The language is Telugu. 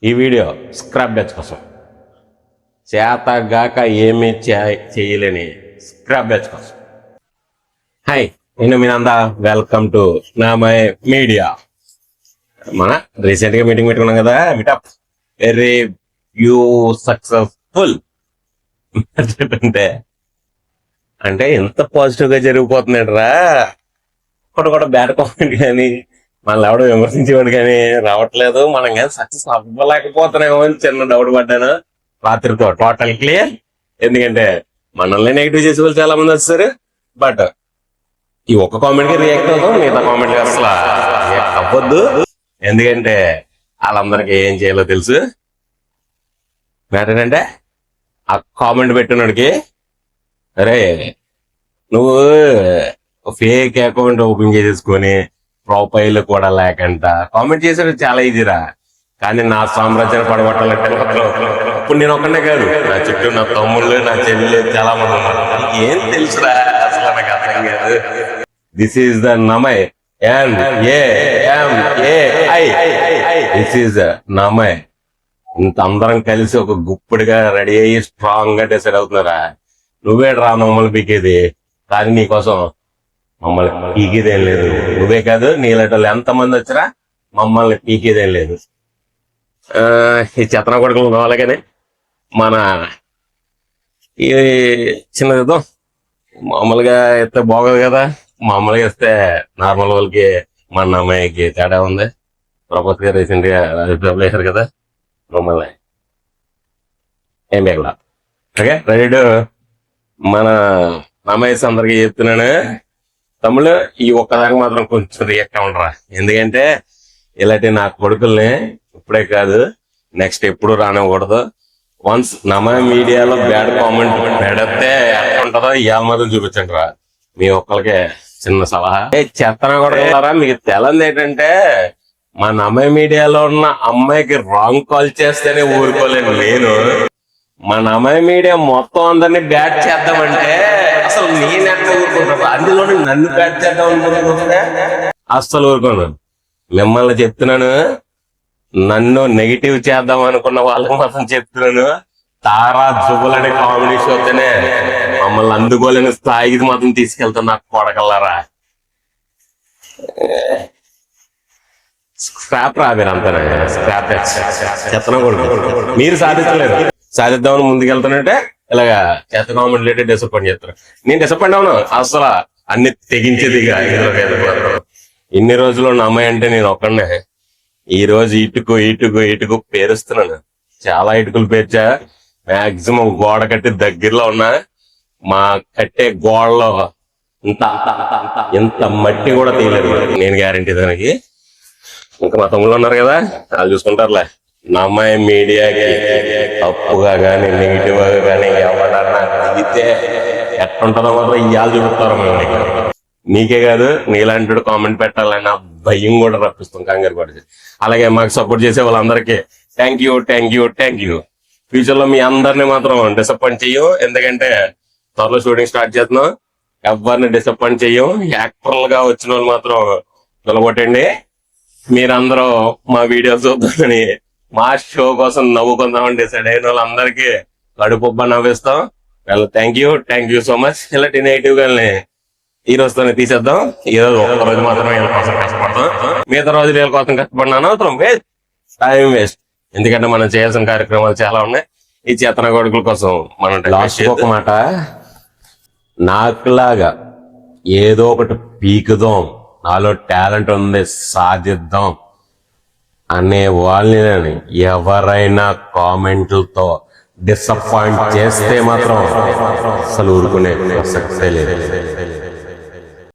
ఈ వీడియో స్క్రాప్ బ్యాచ్ కోసం, చేతగాక ఏమీ చేయలేని స్క్రాప్ బ్యాచ్ కోసం. హాయ్, నేను మీనందా. వెల్కమ్ టు నామై మీడియా. మన రీసెంట్ గా మీటింగ్ పెట్టుకున్నాం కదా, మీటప్ వెరీ సక్సెస్ఫుల్. అంటే ఎంత పాజిటివ్ గా జరిగిపోతున్నాడు రా. ఒకటి కూడా బ్యాడ్ కామెంట్ కానీ మనల్ని ఎవడో విమర్శించేవాడు కానీ రావట్లేదు. మనం కానీ సక్సెస్ అవ్వలేకపోతున్నామో అని చిన్న డౌట్ పడ్డాను రాత్రితో. Total clear. ఎందుకంటే మనల్ని నెగిటివ్ చేసే వాళ్ళు చాలా మంది వస్తారు. బట్ ఈ ఒక్క కామెంట్ కి రియాక్ట్ అవుతాం, మిగతా కామెంట్ కి అసలు రియాక్ట్ అవ్వద్దు. ఎందుకంటే వాళ్ళందరికీ ఏం చేయాలో తెలుసు. మ్యాటర్ అంటే ఆ కామెంట్ పెట్టినోడికి, అరే నువ్వు ఫేక్ అకౌంట్ ఓపెన్ చేసేసుకొని ప్రొఫైల్ కూడా లేకుండా కామెంట్ చేసేది చాలా ఈజీరా. కానీ నా సామ్రాజ్యాన్ని పడగొట్టాలంటే ఇప్పుడు నేను ఒక్కనే కాదు, నా చుట్టూ నా తమ్ముళ్ళు, నా చెల్లెలు చాలా మంది ఉన్నారు. ఏం తెలుసురా అసలు, నాకు అర్థం కాదు. దిస్ ఈస్ ద నమై దిస్ ఈజ్ నమై. ఇంత అందరం కలిసి ఒక గుప్పుడిగా రెడీ అయ్యి స్ట్రాంగ్ గా డిసైడ్ అవుతున్నారా. నువ్వే రా మమ్మల్ని పీకేది, కానీ నీకోసం మమ్మల్ని పీకేదేం లేదు. నువ్వే కాదు, నీళ్ళ ఎంతమంది వచ్చినా మమ్మల్ని పీకేదేం లేదు. ఈ చెత్తన కొడుకులు కావాలగానే మన ఈ చిన్నదిద్దాం. మామూలుగా ఇస్తే బాగోదు కదా, మామూలుగా ఇస్తే నార్మల్ వాళ్ళకి మన అమ్మాయికి తేడా ఉంది. ప్రపోజ్ గా రీసెంట్ గా వేశారు కదా మమ్మల్ని. ఏం బేగలా ఓకే రెడీ. మన అమ్మాయిస్ అందరికి చెప్తున్నాను, తమ్ముళ్ళు ఈ ఒక్కదానికి మాత్రం కొంచెం రియాక్ట్ అవ్వరా. ఎందుకంటే ఇలాంటి నా కొడుకుల్ని ఇప్పుడే కాదు నెక్స్ట్ ఎప్పుడు రానివ్వకూడదు. వన్స్ నమ మీడియాలో బ్యాడ్ కామెంట్ పెడితే ఎట్లా ఉంటుందో ఇవాళ మాత్రం చూపించండి రా. మీ ఒక్కరికి చిన్న సలహా. చెత్తన కూడా మీకు తెలంది ఏంటంటే, మా నమ మీడియాలో ఉన్న అమ్మాయికి రాంగ్ కాల్ చేస్తేనే ఊరుకోలేను నేను. మా నమ మీడియా మొత్తం అందరినీ బ్యాడ్ చేద్దామంటే అసలు నేనెట్లా ఊరుకుంటా. అందులో నన్ను బ్యాడ్ చేద్దాం అనుకుంటున్నా అస్సలు ఊరుకోను. మిమ్మల్ని చెప్తున్నాను, నన్ను నెగిటివ్ చేద్దాం అనుకున్న వాళ్ళకి మాత్రం చెప్తున్నాను, తారా జుబులని కామెడీ షోతోనే మమ్మల్ని అందుకోలేని స్థాయికి మాత్రం తీసుకెళ్తాను. నాకు కొడకల్లారా. స్క్రాప్ రా మీరు అంతనే. స్క్రాప్ చెత్తన కొడుకు మీరు సాధించలేదు. సాధిద్దామని ముందుకెళ్తానంటే ఇలాగా చెత్త కామెంట్ రిలేటెడ్ డిసప్పాయింట్ చేస్తారు. నేను డిసప్పాయింట్ అవును అసలు అన్ని తెగించేదిగా. ఇన్ని రోజులు నా అమ్మాయి అంటే నేను ఒక్కడనే. ఈ రోజు ఇటుకు పేరుస్తున్నాను. చాలా ఇటుకలు పేర్చా. మాక్సిమం గోడ కట్టి దగ్గరలో ఉన్నా. మా కట్టే గోడలో ఇంత మట్టి కూడా తీయలేదు నేను, గ్యారంటీ దానికి. ఇంకా మా తమ్ముళ్ళు ఉన్నారు కదా, వాళ్ళు చూసుకుంటారులే. నా అమ్మాయి మీడియాకి తప్పుగా కానీ నెగిటివ్ గా కానీ ఎవరన్నా దిగితే ఎట్లుంటుందో మాత్రం ఇవాళ చూపిస్తారు. నీకే కాదు, నీలాంటి కామెంట్ పెట్టాలన్న భయం కూడా రప్పిస్తాం, కంగారు పడి. అలాగే మాకు సపోర్ట్ చేసే వాళ్ళందరికీ థ్యాంక్ యూ. ఫ్యూచర్ లో మీ అందరినీ మాత్రం డిసప్పాయింట్ చెయ్యం. ఎందుకంటే త్వరలో షూటింగ్ స్టార్ట్ చేస్తున్నాం. ఎవరిని డిసప్పాయింట్ చెయ్యం. యాక్టర్లుగా వచ్చిన వాళ్ళు మాత్రం నిలబొట్టండి. మీరందరూ మా వీడియోస్ చూద్దామని, మా షో కోసం నవ్వుకుందామని డిసైడ్ అయిన వాళ్ళందరికీ కడుపుబ్బ నవ్విస్తాం. Thank you so much. ఇలాంటి నెగిటివ్ గాని ఈ రోజుతోనే తీసేద్దాం. ఈ రోజు ఒక్క రోజు మాత్రం వీళ్ళ కోసం కష్టపడతాం. మిగతా రోజులు వీళ్ళ కోసం కష్టపడినాను టైం వేస్ట్. ఎందుకంటే మనం చేయాల్సిన కార్యక్రమాలు చాలా ఉన్నాయి. ఈ చేతన కొడుకుల కోసం మనం ఒక మాట, నాకులాగా ఏదో ఒకటి పీకుదాం, నాలో టాలెంట్ ఉంది సాధిద్దాం అనే వాళ్ళని ఎవరైనా కామెంట్లతో డిసప్పాయింట్ చేస్తే మాత్రం అసలు ఊరుకునే ప్రసక్తే లేదు.